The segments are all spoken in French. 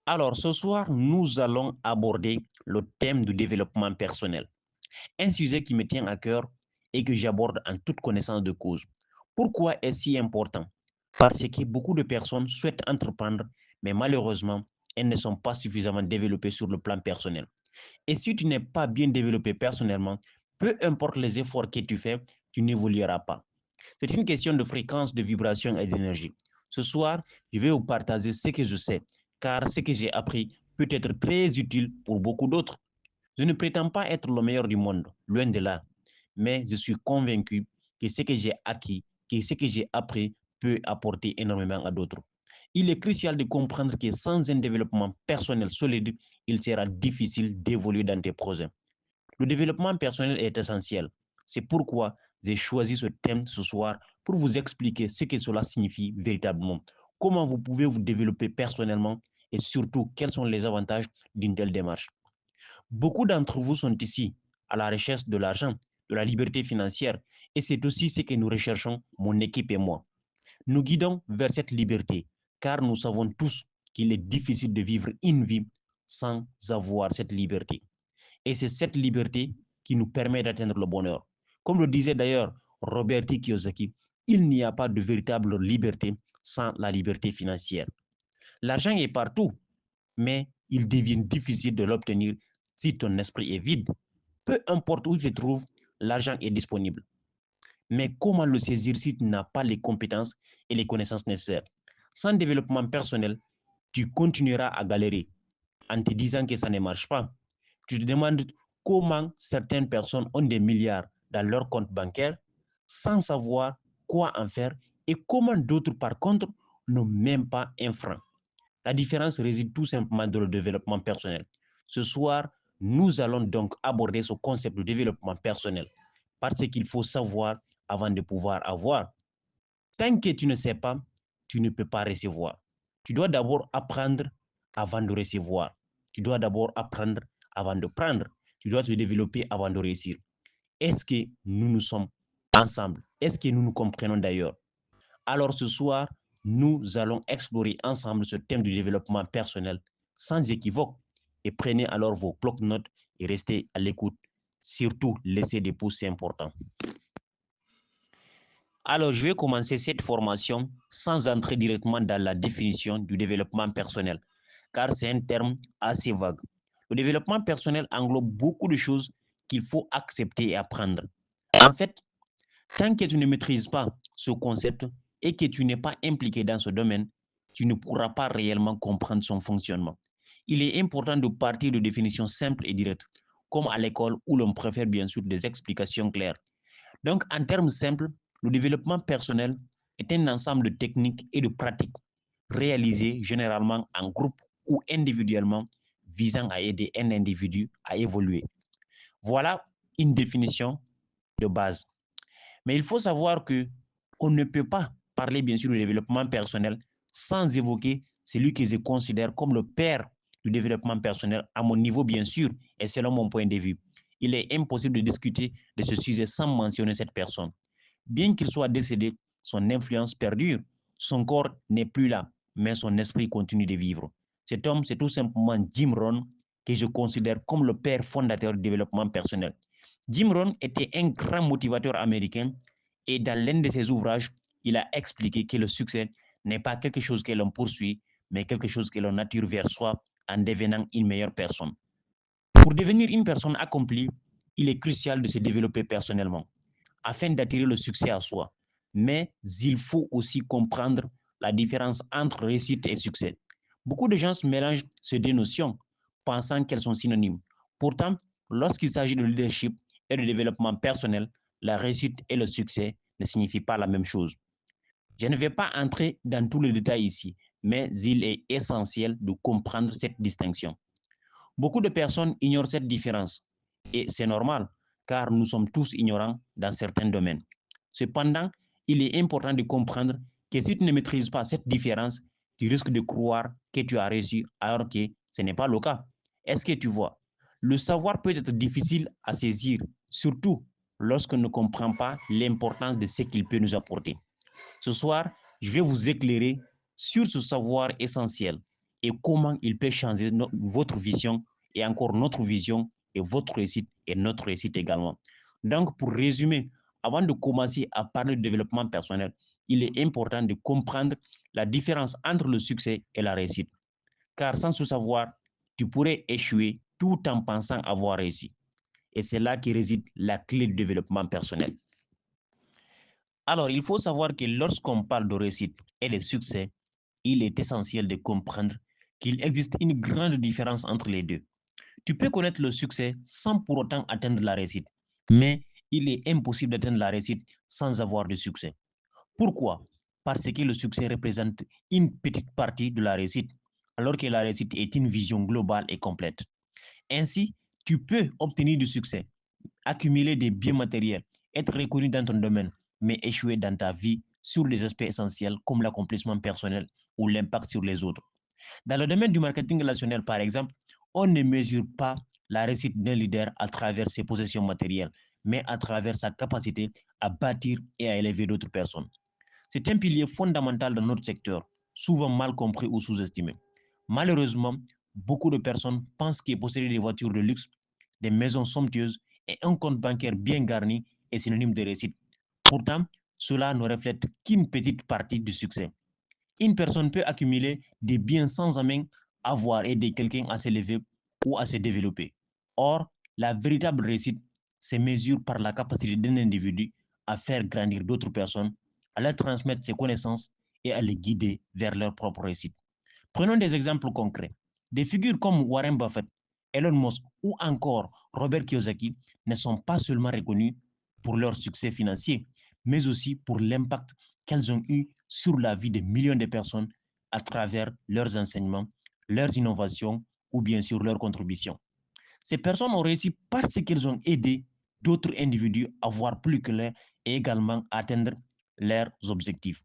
Alors, ce soir, nous allons aborder le thème du développement personnel, un sujet qui me tient à cœur et que j'aborde en toute connaissance de cause. Pourquoi est-ce si important? Parce que beaucoup de personnes souhaitent entreprendre, mais malheureusement, elles ne sont pas suffisamment développées sur le plan personnel. Et si tu n'es pas bien développé personnellement, peu importe les efforts que tu fais, tu n'évolueras pas. C'est une question de fréquence, de vibration et d'énergie. Ce soir, je vais vous partager ce que je sais, car ce que j'ai appris peut être très utile pour beaucoup d'autres. Je ne prétends pas être le meilleur du monde, loin de là, mais je suis convaincu que ce que j'ai acquis, que ce que j'ai appris peut apporter énormément à d'autres. Il est crucial de comprendre que sans un développement personnel solide, il sera difficile d'évoluer dans tes projets. Le développement personnel est essentiel. C'est pourquoi j'ai choisi ce thème ce soir pour vous expliquer ce que cela signifie véritablement, comment vous pouvez vous développer personnellement et surtout quels sont les avantages d'une telle démarche. Beaucoup d'entre vous sont ici à la recherche de l'argent, de la liberté financière et c'est aussi ce que nous recherchons, mon équipe et moi. Nous guidons vers cette liberté car nous savons tous qu'il est difficile de vivre une vie sans avoir cette liberté. Et c'est cette liberté qui nous permet d'atteindre le bonheur. Comme le disait d'ailleurs Robert T. Kiyosaki, il n'y a pas de véritable liberté sans la liberté financière. L'argent est partout, mais il devient difficile de l'obtenir si ton esprit est vide. Peu importe où tu te trouves, l'argent est disponible. Mais comment le saisir si tu n'as pas les compétences et les connaissances nécessaires? Sans développement personnel, tu continueras à galérer en te disant que ça ne marche pas. Tu te demandes comment certaines personnes ont des milliards dans leur compte bancaire sans savoir quoi en faire et comment d'autres, par contre, n'ont même pas un franc. La différence réside tout simplement dans le développement personnel. Ce soir, nous allons donc aborder ce concept de développement personnel parce qu'il faut savoir avant de pouvoir avoir. Tant que tu ne sais pas, tu ne peux pas recevoir. Tu dois d'abord apprendre avant de recevoir. Tu dois d'abord apprendre avant de prendre. Tu dois te développer avant de réussir. Est-ce que nous sommes ensemble? Est-ce que nous nous comprenons d'ailleurs? Alors ce soir, nous allons explorer ensemble ce thème du développement personnel sans équivoque. Et prenez alors vos blocs-notes et restez à l'écoute. Surtout, laissez des pouces, c'est important. Alors, je vais commencer cette formation sans entrer directement dans la définition du développement personnel, car c'est un terme assez vague. Le développement personnel englobe beaucoup de choses qu'il faut accepter et apprendre. En fait, tant que tu ne maîtrises pas ce concept et que tu n'es pas impliqué dans ce domaine, tu ne pourras pas réellement comprendre son fonctionnement. Il est important de partir de définitions simples et directes, comme à l'école où l'on préfère bien sûr des explications claires. Donc, en termes simples, le développement personnel est un ensemble de techniques et de pratiques réalisées généralement en groupe ou individuellement visant à aider un individu à évoluer. Voilà une définition de base. Mais il faut savoir que on ne peut pas parler bien sûr du développement personnel sans évoquer celui que je considère comme le père du développement personnel à mon niveau bien sûr et selon mon point de vue. Il est impossible de discuter de ce sujet sans mentionner cette personne. Bien qu'il soit décédé, son influence perdure. Son corps n'est plus là, mais son esprit continue de vivre. Cet homme, c'est tout simplement Jim Rohn, que je considère comme le père fondateur du développement personnel. Jim Rohn était un grand motivateur américain et dans l'un de ses ouvrages, il a expliqué que le succès n'est pas quelque chose que l'on poursuit, mais quelque chose que l'on nature vers soi en devenant une meilleure personne. Pour devenir une personne accomplie, il est crucial de se développer personnellement afin d'attirer le succès à soi. Mais il faut aussi comprendre la différence entre réussite et succès. Beaucoup de gens se mélangent ces deux notions, pensant qu'elles sont synonymes. Pourtant, lorsqu'il s'agit de leadership et de développement personnel, la réussite et le succès ne signifient pas la même chose. Je ne vais pas entrer dans tous les détails ici, mais il est essentiel de comprendre cette distinction. Beaucoup de personnes ignorent cette différence et c'est normal car nous sommes tous ignorants dans certains domaines. Cependant, il est important de comprendre que si tu ne maîtrises pas cette différence, tu risques de croire que tu as réussi alors que ce n'est pas le cas. Est-ce que tu vois? Le savoir peut être difficile à saisir, surtout lorsqu'on ne comprend pas l'importance de ce qu'il peut nous apporter. Ce soir, je vais vous éclairer sur ce savoir essentiel et comment il peut changer votre vision et encore notre vision et votre réussite et notre réussite également. Donc, pour résumer, avant de commencer à parler de développement personnel, il est important de comprendre la différence entre le succès et la réussite. Car sans ce savoir, tu pourrais échouer tout en pensant avoir réussi. Et c'est là qui réside la clé du développement personnel. Alors, il faut savoir que lorsqu'on parle de réussite et de succès, il est essentiel de comprendre qu'il existe une grande différence entre les deux. Tu peux connaître le succès sans pour autant atteindre la réussite, mais il est impossible d'atteindre la réussite sans avoir de succès. Pourquoi? Parce que le succès représente une petite partie de la réussite, alors que la réussite est une vision globale et complète. Ainsi, tu peux obtenir du succès, accumuler des biens matériels, être reconnu dans ton domaine, mais échouer dans ta vie sur les aspects essentiels comme l'accomplissement personnel ou l'impact sur les autres. Dans le domaine du marketing relationnel, par exemple, on ne mesure pas la réussite d'un leader à travers ses possessions matérielles, mais à travers sa capacité à bâtir et à élever d'autres personnes. C'est un pilier fondamental dans notre secteur, souvent mal compris ou sous-estimé. Malheureusement, beaucoup de personnes pensent que posséder des voitures de luxe, des maisons somptueuses et un compte bancaire bien garni est synonyme de réussite. Pourtant, cela ne reflète qu'une petite partie du succès. Une personne peut accumuler des biens sans jamais avoir aidé quelqu'un à s'élever ou à se développer. Or, la véritable réussite se mesure par la capacité d'un individu à faire grandir d'autres personnes, à leur transmettre ses connaissances et à les guider vers leur propre réussite. Prenons des exemples concrets. Des figures comme Warren Buffett, Elon Musk ou encore Robert Kiyosaki ne sont pas seulement reconnues pour leur succès financier, mais aussi pour l'impact qu'elles ont eu sur la vie de millions de personnes à travers leurs enseignements, leurs innovations ou bien sûr leurs contributions. Ces personnes ont réussi parce qu'elles ont aidé d'autres individus à voir plus clair et également à atteindre leurs objectifs.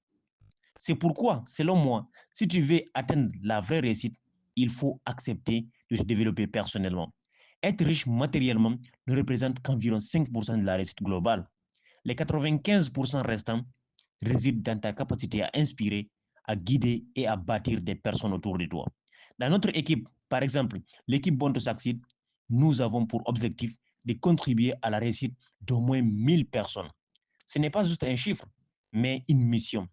C'est pourquoi, selon moi, si tu veux atteindre la vraie réussite, il faut accepter de se développer personnellement. Être riche matériellement ne représente qu'environ 5% de la réussite globale. Les 95% restants résident dans ta capacité à inspirer, à guider et à bâtir des personnes autour de toi. Dans notre équipe, par exemple, l'équipe Born to Succeed, nous avons pour objectif de contribuer à la réussite d'au moins 1000 personnes. Ce n'est pas juste un chiffre, mais une mission.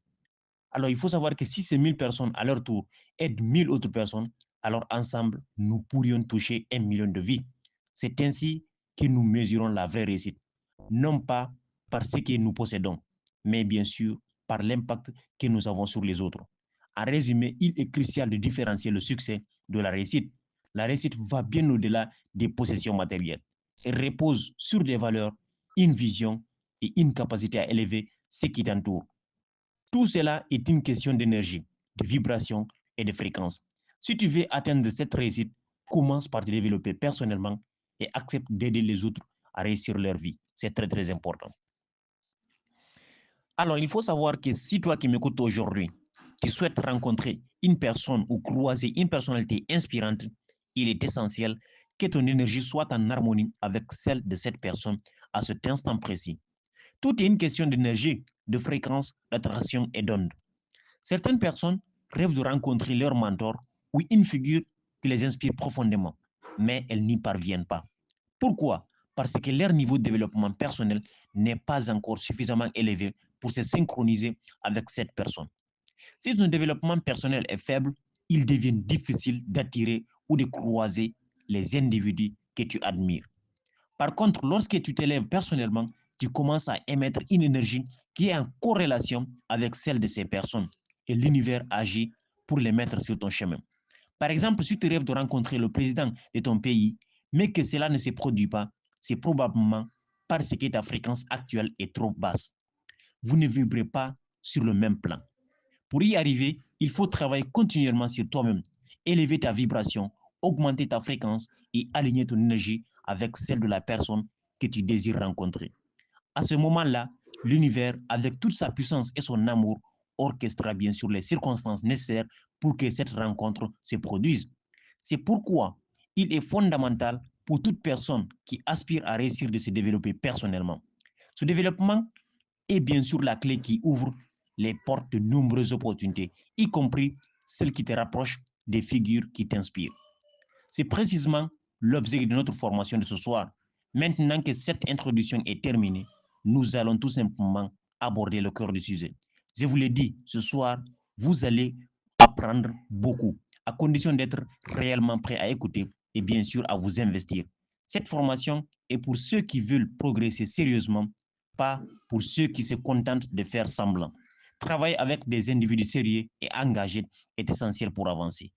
Alors, il faut savoir que si ces 1000 personnes, à leur tour, aident 1000 autres personnes, alors ensemble, nous pourrions toucher 1 million de vies. C'est ainsi que nous mesurons la vraie réussite. Non pas par ce que nous possédons, mais bien sûr par l'impact que nous avons sur les autres. En résumé, il est crucial de différencier le succès de la réussite. La réussite va bien au-delà des possessions matérielles. Elle repose sur des valeurs, une vision et une capacité à élever ce qui t'entoure. Tout cela est une question d'énergie, de vibration et de fréquence. Si tu veux atteindre cette réussite, commence par te développer personnellement et accepte d'aider les autres à réussir leur vie. C'est très, très important. Alors, il faut savoir que si toi qui m'écoutes aujourd'hui, tu souhaites rencontrer une personne ou croiser une personnalité inspirante, il est essentiel que ton énergie soit en harmonie avec celle de cette personne à cet instant précis. Tout est une question d'énergie, de fréquence, d'attraction et d'onde. Certaines personnes rêvent de rencontrer leur mentor ou une figure qui les inspire profondément, mais elles n'y parviennent pas. Pourquoi? Parce que leur niveau de développement personnel n'est pas encore suffisamment élevé pour se synchroniser avec cette personne. Si ton développement personnel est faible, il devient difficile d'attirer ou de croiser les individus que tu admires. Par contre, lorsque tu t'élèves personnellement, tu commences à émettre une énergie qui est en corrélation avec celle de ces personnes et l'univers agit pour les mettre sur ton chemin. Par exemple, si tu rêves de rencontrer le président de ton pays, mais que cela ne se produit pas, c'est probablement parce que ta fréquence actuelle est trop basse. Vous ne vibrez pas sur le même plan. Pour y arriver, il faut travailler continuellement sur toi-même, élever ta vibration, augmenter ta fréquence et aligner ton énergie avec celle de la personne que tu désires rencontrer. À ce moment-là, l'univers, avec toute sa puissance et son amour, orchestrera bien sûr les circonstances nécessaires pour que cette rencontre se produise. C'est pourquoi il est fondamental pour toute personne qui aspire à réussir de se développer personnellement. Ce développement est bien sûr la clé qui ouvre les portes de nombreuses opportunités, y compris celles qui te rapprochent des figures qui t'inspirent. C'est précisément l'objet de notre formation de ce soir. Maintenant que cette introduction est terminée, nous allons tout simplement aborder le cœur du sujet. Je vous l'ai dit, ce soir, vous allez apprendre beaucoup, à condition d'être réellement prêt à écouter et bien sûr à vous investir. Cette formation est pour ceux qui veulent progresser sérieusement, pas pour ceux qui se contentent de faire semblant. Travailler avec des individus sérieux et engagés est essentiel pour avancer.